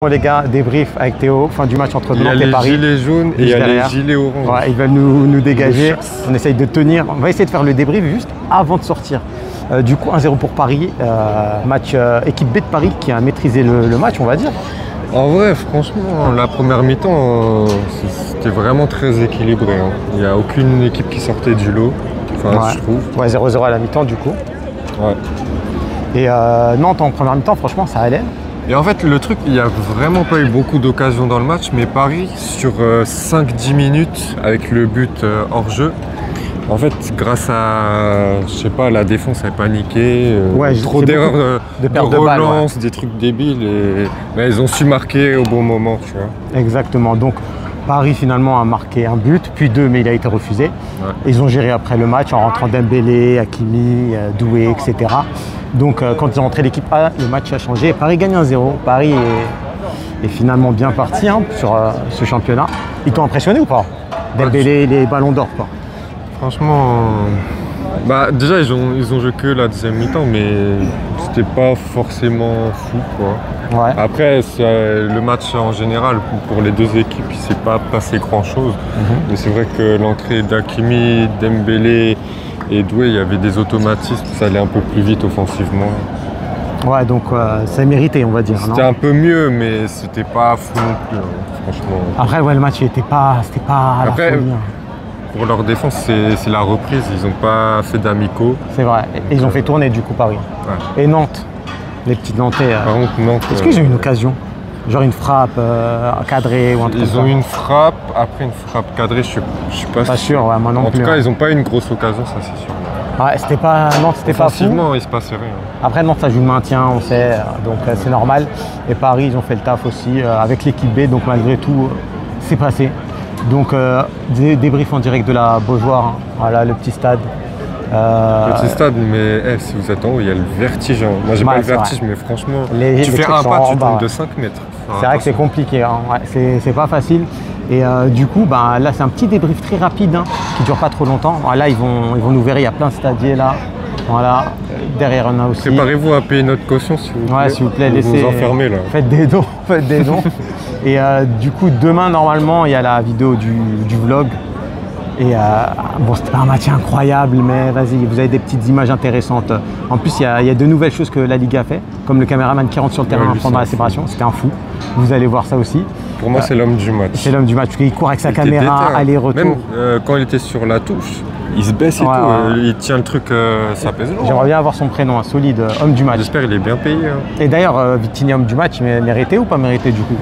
Bon les gars, débrief avec Théo, fin du match entre Nantes et Paris. Il y a les gilets jaunes et il y a les gilets orange. Ouais, ils veulent nous dégager, on essaye de tenir. On va essayer de faire le débrief juste avant de sortir. Du coup 1-0 pour Paris, match équipe B de Paris qui a maîtrisé le match on va dire. En vrai franchement la première mi-temps c'était vraiment très équilibré. Hein. Il n'y a aucune équipe qui sortait du lot, enfin ouais. Je trouve. Ouais 0-0 à la mi-temps du coup. Ouais. Et Nantes en première mi-temps franchement ça allait. Et en fait, le truc, il n'y a vraiment pas eu beaucoup d'occasions dans le match, mais Paris, sur 5-10 minutes, avec le but hors jeu, en fait, grâce à, je sais pas, la défense a paniqué, ouais, trop d'erreurs de relance, ouais. des trucs débiles, et ils ont su marquer au bon moment, tu vois. Exactement, donc Paris finalement a marqué un but, puis deux, mais il a été refusé. Ouais. Ils ont géré après le match en rentrant Dembélé, Hakimi, Doué, etc. Donc quand ils ont rentré l'équipe A, le match a changé. Paris gagne 1-0. Paris est finalement bien parti hein, sur ce championnat. Ils t'ont impressionné ou pas? Dembélé, les ballons d'or quoi. Franchement, déjà ils ont joué que la deuxième mi-temps, mais c'était pas forcément fou quoi. Ouais. Après le match en général pour les deux équipes il s'est pas passé grand chose. Mais c'est vrai que l'entrée d'Hakimi, Dembélé et Doué, il y avait des automatismes, ça allait un peu plus vite offensivement. Ouais, donc ça méritait, on va dire. C'était un peu mieux, mais c'était pas fou non plus, hein, franchement. Après, ouais, le match, c'était pas la folie. Pour leur défense, c'est la reprise, ils n'ont pas fait d'amicaux. C'est vrai, et ils ont fait tourner du coup Paris. Ouais. Et Nantes, les petites Nantais. Par contre, Nantes. Est-ce qu'ils ont eu une occasion? Genre une frappe cadrée ou un truc? Ils ont eu une frappe, après une frappe cadrée, je suis pas sûr. Ouais, moi non en plus. En tout cas, ils n'ont pas eu une grosse occasion, ça c'est sûr. Ouais, c'était pas Nantes, c'était pas fou. Il se passait rien. Après Nantes, ça joue le maintien, on sait, donc c'est normal. Et Paris, ils ont fait le taf aussi avec l'équipe B, donc malgré tout, c'est passé. Donc débrief en direct de la Beaujoire, hein. Voilà le petit stade. Petit stade, mais si vous êtes en haut, il y a le vertige. Hein. Moi, j'ai pas le vertige, mais franchement, tu fais un pas, tu tombes de 5 mètres. C'est vrai que c'est compliqué, hein. Ouais, c'est pas facile. Et du coup, là, c'est un petit débrief très rapide hein, qui dure pas trop longtemps. Là, ils vont nous verrer, il y a plein de stadiers là. Voilà, derrière on a aussi. Préparez-vous à payer notre caution s'il vous plaît. Ouais, s'il vous plaît, laissez. Vous enfermer là. Faites des dons, faites des dons. Et du coup, demain, normalement, il y a la vidéo du vlog. Et bon, c'était pas un match incroyable, mais vas-y, vous avez des petites images intéressantes. En plus, il y a de nouvelles choses que la Ligue a fait, comme le caméraman qui rentre sur le terrain pendant la séparation. C'était un fou. Vous allez voir ça aussi. Pour moi, c'est l'homme du match. C'est l'homme du match, parce qu'il court avec sa caméra, aller-retour. Même quand il était sur la touche, il se baisse et tout. Il tient le truc, ça pèse lourd. J'aimerais bien avoir son prénom, solide, homme du match. J'espère qu'il est bien payé. Hein. Et d'ailleurs, Vitinha, homme du match, il mérité ou pas mérité du coup?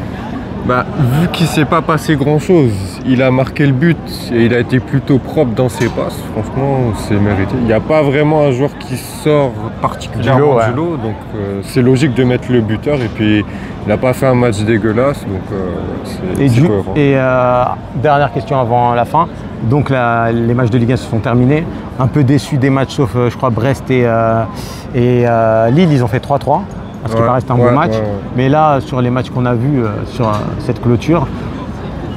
Vu qu'il ne s'est pas passé grand chose, il a marqué le but et il a été plutôt propre dans ses passes, franchement c'est mérité. Il n'y a pas vraiment un joueur qui sort particulièrement du lot, donc c'est logique de mettre le buteur et puis il n'a pas fait un match dégueulasse, donc c'est cohérent. Et dernière question avant la fin, donc les matchs de Ligue 1 se sont terminés, un peu déçu des matchs sauf je crois Brest et Lille, ils ont fait 3-3. Parce qu'il reste un bon match. Mais là, sur les matchs qu'on a vus sur cette clôture,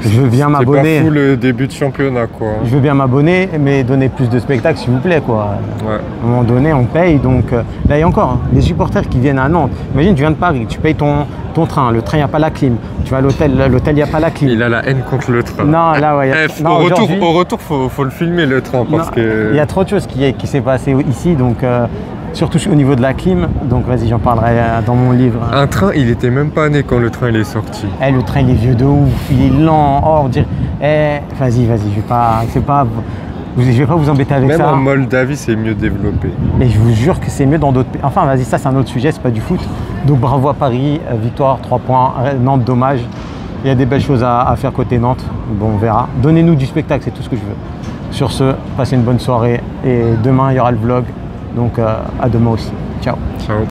je viens m'abonner. C'est pas fou le début de championnat, quoi. Je veux bien m'abonner, mais donner plus de spectacles, s'il vous plaît, quoi. Ouais. À un moment donné, on paye. Donc là, il y a encore les supporters qui viennent à Nantes. Imagine, tu viens de Paris, tu payes ton train. Le train, il n'y a pas la clim. Tu vas à l'hôtel, il n'y a pas la clim. Il a la haine contre le train. Non, là, ouais. Au retour, faut le filmer, le train. Parce que... Il y a trop de choses qui s'est passé ici, donc... surtout au niveau de la clim, donc vas-y, j'en parlerai dans mon livre. Un train, il était même pas né quand le train il est sorti. Le train il est vieux de ouf, il est lent. Oh, dire, vas-y, je vais pas vous embêter avec ça. Même en Moldavie, c'est mieux développé. Mais je vous jure que c'est mieux dans d'autres pays. Enfin, vas-y, ça c'est un autre sujet, c'est pas du foot. Donc bravo à Paris, victoire, 3 points. Nantes, dommage. Il y a des belles choses à faire côté Nantes. Bon, on verra. Donnez-nous du spectacle, c'est tout ce que je veux. Sur ce, passez une bonne soirée et demain il y aura le vlog. Donc à demain aussi. Ciao.